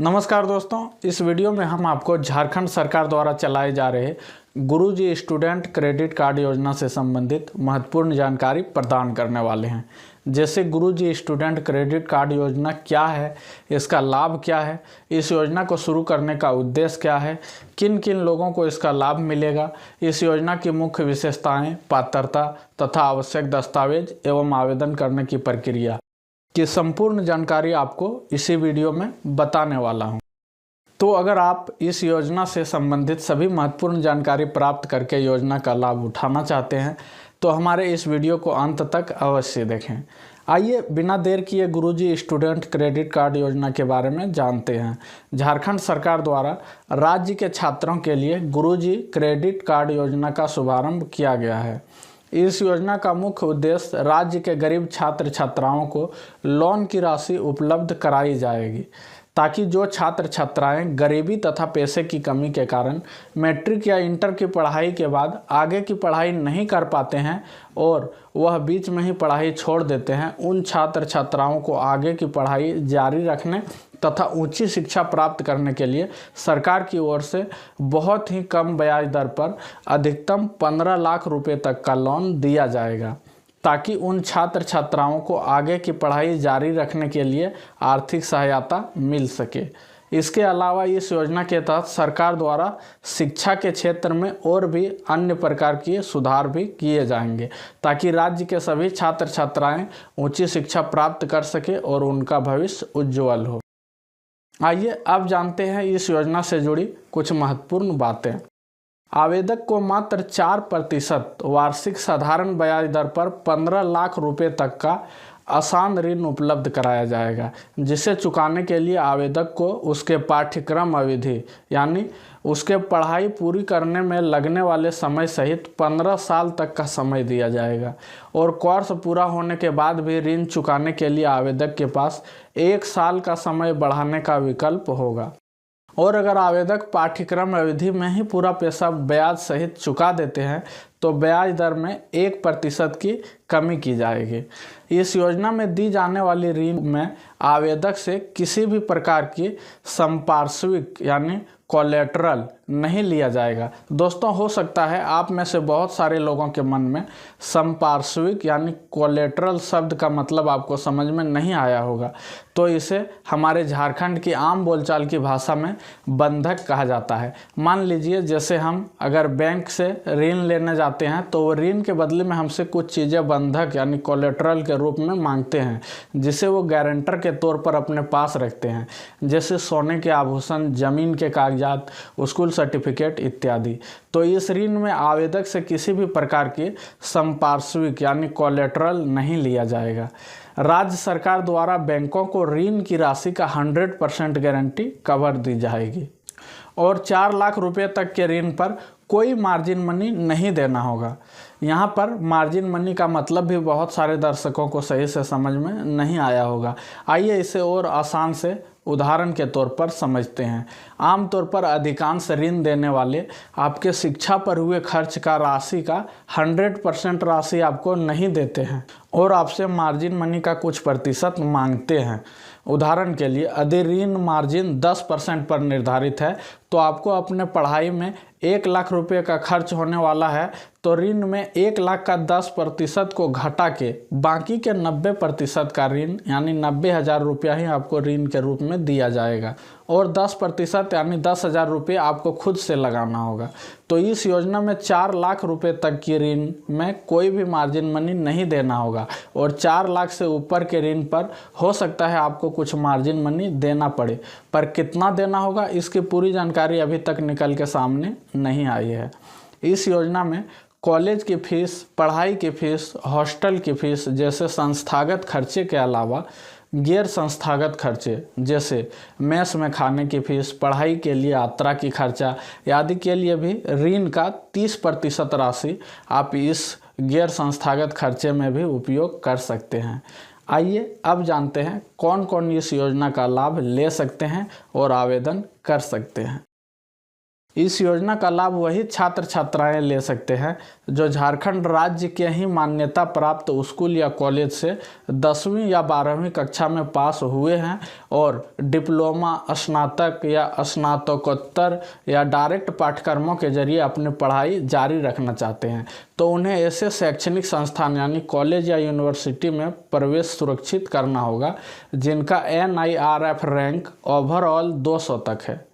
नमस्कार दोस्तों, इस वीडियो में हम आपको झारखंड सरकार द्वारा चलाए जा रहे गुरुजी स्टूडेंट क्रेडिट कार्ड योजना से संबंधित महत्वपूर्ण जानकारी प्रदान करने वाले हैं। जैसे गुरुजी स्टूडेंट क्रेडिट कार्ड योजना क्या है, इसका लाभ क्या है, इस योजना को शुरू करने का उद्देश्य क्या है, किन किन लोगों को इसका लाभ मिलेगा, इस योजना की मुख्य विशेषताएं, पात्रता तथा आवश्यक दस्तावेज एवं आवेदन करने की प्रक्रिया की संपूर्ण जानकारी आपको इसी वीडियो में बताने वाला हूं। तो अगर आप इस योजना से संबंधित सभी महत्वपूर्ण जानकारी प्राप्त करके योजना का लाभ उठाना चाहते हैं तो हमारे इस वीडियो को अंत तक अवश्य देखें। आइए बिना देर किए गुरुजी स्टूडेंट क्रेडिट कार्ड योजना के बारे में जानते हैं। झारखंड सरकार द्वारा राज्य के छात्रों के लिए गुरुजी क्रेडिट कार्ड योजना का शुभारंभ किया गया है। इस योजना का मुख्य उद्देश्य राज्य के गरीब छात्र छात्राओं को लोन की राशि उपलब्ध कराई जाएगी, ताकि जो छात्र छात्राएं गरीबी तथा पैसे की कमी के कारण मैट्रिक या इंटर की पढ़ाई के बाद आगे की पढ़ाई नहीं कर पाते हैं और वह बीच में ही पढ़ाई छोड़ देते हैं, उन छात्र छात्राओं को आगे की पढ़ाई जारी रखने तथा ऊंची शिक्षा प्राप्त करने के लिए सरकार की ओर से बहुत ही कम ब्याज दर पर अधिकतम 15 लाख रुपए तक का लोन दिया जाएगा, ताकि उन छात्र छात्राओं को आगे की पढ़ाई जारी रखने के लिए आर्थिक सहायता मिल सके। इसके अलावा इस योजना के तहत सरकार द्वारा शिक्षा के क्षेत्र में और भी अन्य प्रकार के सुधार भी किए जाएंगे, ताकि राज्य के सभी छात्र छात्राएं ऊंची शिक्षा प्राप्त कर सके और उनका भविष्य उज्जवल हो। आइए अब जानते हैं इस योजना से जुड़ी कुछ महत्वपूर्ण बातें। आवेदक को मात्र 4% वार्षिक साधारण ब्याज दर पर 15 लाख रुपए तक का आसान ऋण उपलब्ध कराया जाएगा, जिसे चुकाने के लिए आवेदक को उसके पाठ्यक्रम अवधि यानी उसके पढ़ाई पूरी करने में लगने वाले समय सहित 15 साल तक का समय दिया जाएगा और कोर्स पूरा होने के बाद भी ऋण चुकाने के लिए आवेदक के पास 1 साल का समय बढ़ाने का विकल्प होगा। और अगर आवेदक पाठ्यक्रम अवधि में ही पूरा पैसा ब्याज सहित चुका देते हैं तो ब्याज दर में 1% की कमी की जाएगी। इस योजना में दी जाने वाली ऋण में आवेदक से किसी भी प्रकार की संपार्श्विक यानी कोलेटरल नहीं लिया जाएगा। दोस्तों, हो सकता है आप में से बहुत सारे लोगों के मन में संपार्श्विक यानी कोलेटरल शब्द का मतलब आपको समझ में नहीं आया होगा, तो इसे हमारे झारखंड की आम बोलचाल की भाषा में बंधक कहा जाता है। मान लीजिए जैसे हम अगर बैंक से ऋण लेने जाते हैं तो वो ऋण के बदले में हमसे कुछ चीज़ें बंधक यानी कोलेटरल के रूप में मांगते हैं, जिसे वो गारंटर के तौर पर अपने पास रखते हैं, जैसे सोने के आभूषण, जमीन के कागजात, स्कूल सर्टिफिकेट इत्यादि। तो इस ऋण में आवेदक से किसी भी प्रकार की संपार्श्विक यानी कोलेटरल नहीं लिया जाएगा। राज्य सरकार द्वारा बैंकों को ऋण की राशि का 100% गारंटी कवर दी जाएगी और 4 लाख रुपए तक के ऋण पर कोई मार्जिन मनी नहीं देना होगा। यहाँ पर मार्जिन मनी का मतलब भी बहुत सारे दर्शकों को सही से समझ में नहीं आया होगा। आइए इसे और आसान से उदाहरण के तौर पर समझते हैं। आमतौर पर अधिकांश ऋण देने वाले आपके शिक्षा पर हुए खर्च का राशि का 100% राशि आपको नहीं देते हैं और आपसे मार्जिन मनी का कुछ प्रतिशत मांगते हैं। उदाहरण के लिए यदि ऋण मार्जिन 10% पर निर्धारित है तो आपको अपने पढ़ाई में 1 लाख रुपए का खर्च होने वाला है, तो ऋण में 1 लाख का 10% को घटा के बाकी के 90% का ऋण यानी 90,000 रुपया ही आपको ऋण के रूप में दिया जाएगा और 10% यानी 10,000 रुपये आपको खुद से लगाना होगा। तो इस योजना में 4 लाख रुपए तक की ऋण में कोई भी मार्जिन मनी नहीं देना होगा और 4 लाख से ऊपर के ऋण पर हो सकता है आपको कुछ मार्जिन मनी देना पड़े, पर कितना देना होगा इसकी पूरी जानकारी अभी तक निकल के सामने नहीं आई है। इस योजना में कॉलेज की फीस, पढ़ाई की फीस, हॉस्टल की फीस जैसे संस्थागत खर्चे के अलावा गैर संस्थागत खर्चे जैसे मेस में खाने की फीस, पढ़ाई के लिए यात्रा की खर्चा आदि के लिए भी ऋण का 30% राशि आप इस गैर संस्थागत खर्चे में भी उपयोग कर सकते हैं। आइए अब जानते हैं कौन कौन इस योजना का लाभ ले सकते हैं और आवेदन कर सकते हैं। इस योजना का लाभ वही छात्र छात्राएं ले सकते हैं जो झारखंड राज्य के ही मान्यता प्राप्त स्कूल या कॉलेज से 10वीं या 12वीं कक्षा में पास हुए हैं और डिप्लोमा, स्नातक या स्नातकोत्तर या डायरेक्ट पाठ्यक्रमों के जरिए अपनी पढ़ाई जारी रखना चाहते हैं। तो उन्हें ऐसे शैक्षणिक संस्थान यानी कॉलेज या यूनिवर्सिटी में प्रवेश सुरक्षित करना होगा जिनका NIRF रैंक ओवरऑल 200 तक है,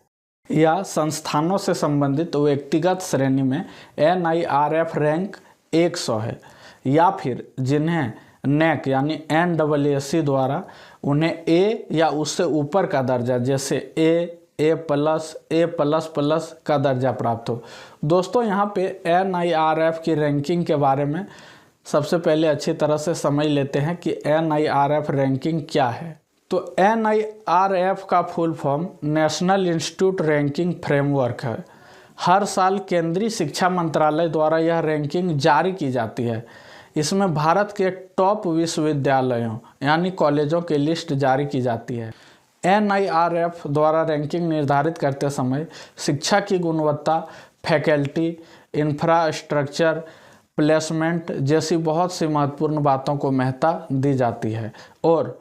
या संस्थानों से संबंधित व्यक्तिगत श्रेणी में NIRF रैंक 100 है, या फिर जिन्हें NAC यानी NAAC द्वारा उन्हें A या उससे ऊपर का दर्जा जैसे A+, A++ का दर्जा प्राप्त हो। दोस्तों यहाँ पे NIRF की रैंकिंग के बारे में सबसे पहले अच्छी तरह से समझ लेते हैं कि NIRF रैंकिंग क्या है। तो NIRF का full form national institute ranking framework है। हर साल केंद्रीय शिक्षा मंत्रालय द्वारा यह रैंकिंग जारी की जाती है। इसमें भारत के टॉप विश्वविद्यालयों यानी कॉलेजों की लिस्ट जारी की जाती है। NIRF द्वारा रैंकिंग निर्धारित करते समय शिक्षा की गुणवत्ता, फैकल्टी, इंफ्रास्ट्रक्चर, प्लेसमेंट जैसी बहुत सी महत्वपूर्ण बातों को महत्ता दी जाती है। और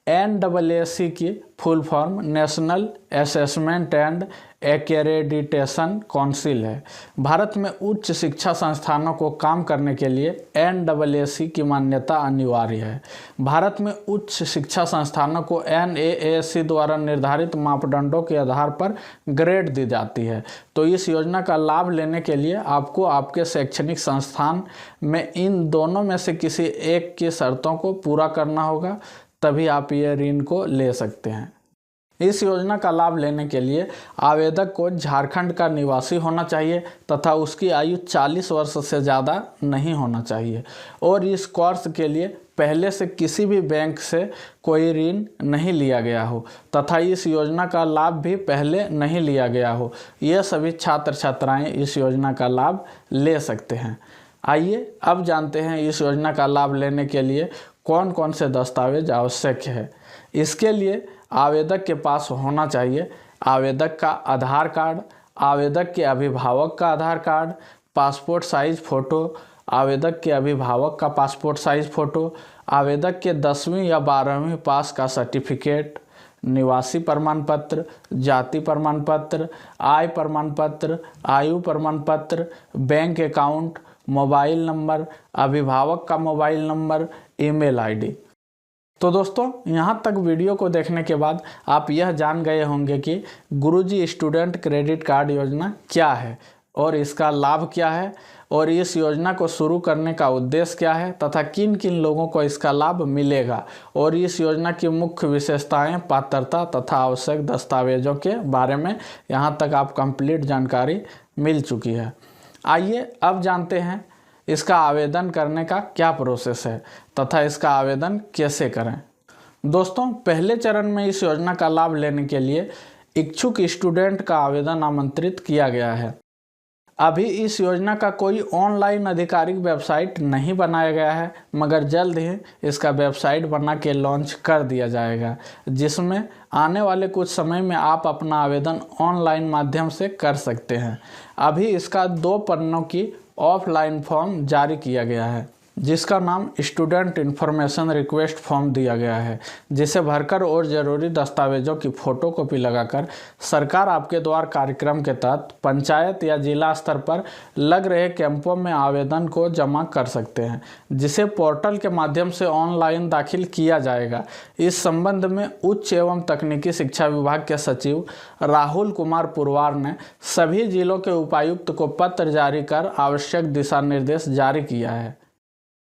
NAAC की full form national assessment and accreditation council है। भारत में उच्च शिक्षा संस्थानों को काम करने के लिए NAAC की मान्यता अनिवार्य है। भारत में उच्च शिक्षा संस्थानों को NAAC द्वारा निर्धारित मापदंडों के आधार पर ग्रेड दी जाती है। तो इस योजना का लाभ लेने के लिए आपको आपके शैक्षणिक संस्थान में इन दोनों में से किसी एक की शर्तों को पूरा करना होगा, तभी आप ये ऋण को ले सकते हैं। इस योजना का लाभ लेने के लिए आवेदक को झारखंड का निवासी होना चाहिए तथा उसकी आयु 40 वर्ष से ज़्यादा नहीं होना चाहिए और इस कोर्स के लिए पहले से किसी भी बैंक से कोई ऋण नहीं लिया गया हो तथा इस योजना का लाभ भी पहले नहीं लिया गया हो। ये सभी छात्र छात्राएं इस योजना का लाभ ले सकते हैं। आइए अब जानते हैं इस योजना का लाभ लेने के लिए कौन कौन से दस्तावेज आवश्यक है। इसके लिए आवेदक के पास होना चाहिए आवेदक का आधार कार्ड, आवेदक के अभिभावक का आधार कार्ड, पासपोर्ट साइज फ़ोटो, आवेदक के अभिभावक का पासपोर्ट साइज फ़ोटो, आवेदक के 10वीं या 12वीं पास का सर्टिफिकेट, निवासी प्रमाण पत्र, जाति प्रमाण पत्र, आय प्रमाण पत्र, आयु प्रमाण पत्र, बैंक अकाउंट, मोबाइल नंबर, अभिभावक का मोबाइल नंबर, ईमेल आईडी। तो दोस्तों यहाँ तक वीडियो को देखने के बाद आप यह जान गए होंगे कि गुरुजी स्टूडेंट क्रेडिट कार्ड योजना क्या है और इसका लाभ क्या है और इस योजना को शुरू करने का उद्देश्य क्या है तथा किन किन लोगों को इसका लाभ मिलेगा और इस योजना की मुख्य विशेषताएं, पात्रता तथा आवश्यक दस्तावेजों के बारे में यहाँ तक आप कंप्लीट जानकारी मिल चुकी है। आइए अब जानते हैं इसका आवेदन करने का क्या प्रोसेस है तथा इसका आवेदन कैसे करें। दोस्तों पहले चरण में इस योजना का लाभ लेने के लिए इच्छुक स्टूडेंट का आवेदन आमंत्रित किया गया है। अभी इस योजना का कोई ऑनलाइन आधिकारिक वेबसाइट नहीं बनाया गया है, मगर जल्द ही इसका वेबसाइट बना के लॉन्च कर दिया जाएगा, जिसमें आने वाले कुछ समय में आप अपना आवेदन ऑनलाइन माध्यम से कर सकते हैं। अभी इसका 2 पन्नों की ऑफलाइन फॉर्म जारी किया गया है जिसका नाम स्टूडेंट इन्फॉर्मेशन रिक्वेस्ट फॉर्म दिया गया है, जिसे भरकर और ज़रूरी दस्तावेजों की फ़ोटोकॉपी लगाकर सरकार आपके द्वार कार्यक्रम के तहत पंचायत या जिला स्तर पर लग रहे कैंपों में आवेदन को जमा कर सकते हैं, जिसे पोर्टल के माध्यम से ऑनलाइन दाखिल किया जाएगा। इस संबंध में उच्च एवं तकनीकी शिक्षा विभाग के सचिव राहुल कुमार पुरवार ने सभी जिलों के उपायुक्त को पत्र जारी कर आवश्यक दिशा निर्देश जारी किया है।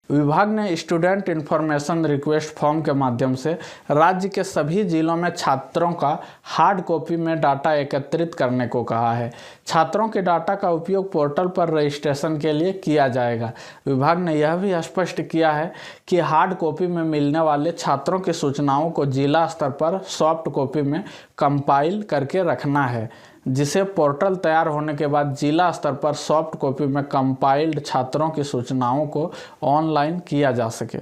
विभाग ने स्टूडेंट इन्फॉर्मेशन रिक्वेस्ट फॉर्म के माध्यम से राज्य के सभी जिलों में छात्रों का हार्ड कॉपी में डाटा एकत्रित करने को कहा है। छात्रों के डाटा का उपयोग पोर्टल पर रजिस्ट्रेशन के लिए किया जाएगा। विभाग ने यह भी स्पष्ट किया है कि हार्ड कॉपी में मिलने वाले छात्रों की सूचनाओं को जिला स्तर पर सॉफ्ट कॉपी में कंपाइल करके रखना है, जिसे पोर्टल तैयार होने के बाद जिला स्तर पर सॉफ्ट कॉपी में कंपाइल्ड छात्रों की सूचनाओं को ऑनलाइन किया जा सके।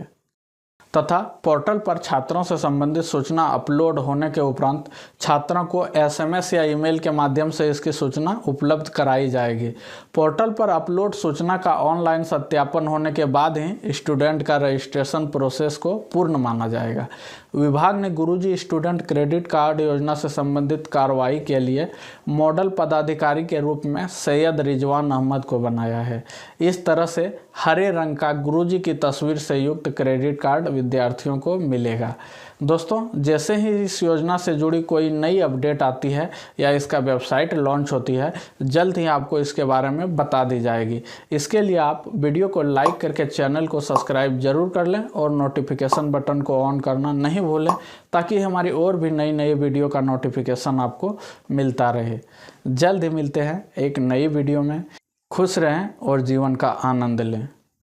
तथा पोर्टल पर छात्रों से संबंधित सूचना अपलोड होने के उपरांत छात्रों को SMS या ईमेल के माध्यम से इसकी सूचना उपलब्ध कराई जाएगी। पोर्टल पर अपलोड सूचना का ऑनलाइन सत्यापन होने के बाद ही स्टूडेंट का रजिस्ट्रेशन प्रोसेस को पूर्ण माना जाएगा। विभाग ने गुरुजी स्टूडेंट क्रेडिट कार्ड योजना से संबंधित कार्रवाई के लिए मॉडल पदाधिकारी के रूप में सैयद रिजवान अहमद को बनाया है। इस तरह से हरे रंग का गुरुजी की तस्वीर से युक्त क्रेडिट कार्ड विद्यार्थियों को मिलेगा। दोस्तों, जैसे ही इस योजना से जुड़ी कोई नई अपडेट आती है या इसका वेबसाइट लॉन्च होती है, जल्द ही आपको इसके बारे में बता दी जाएगी। इसके लिए आप वीडियो को लाइक करके चैनल को सब्सक्राइब जरूर कर लें और नोटिफिकेशन बटन को ऑन करना नहीं भूलें, ताकि हमारी और भी नई वीडियो का नोटिफिकेशन आपको मिलता रहे। जल्द ही मिलते हैं एक नई वीडियो में। खुश रहें और जीवन का आनंद लें।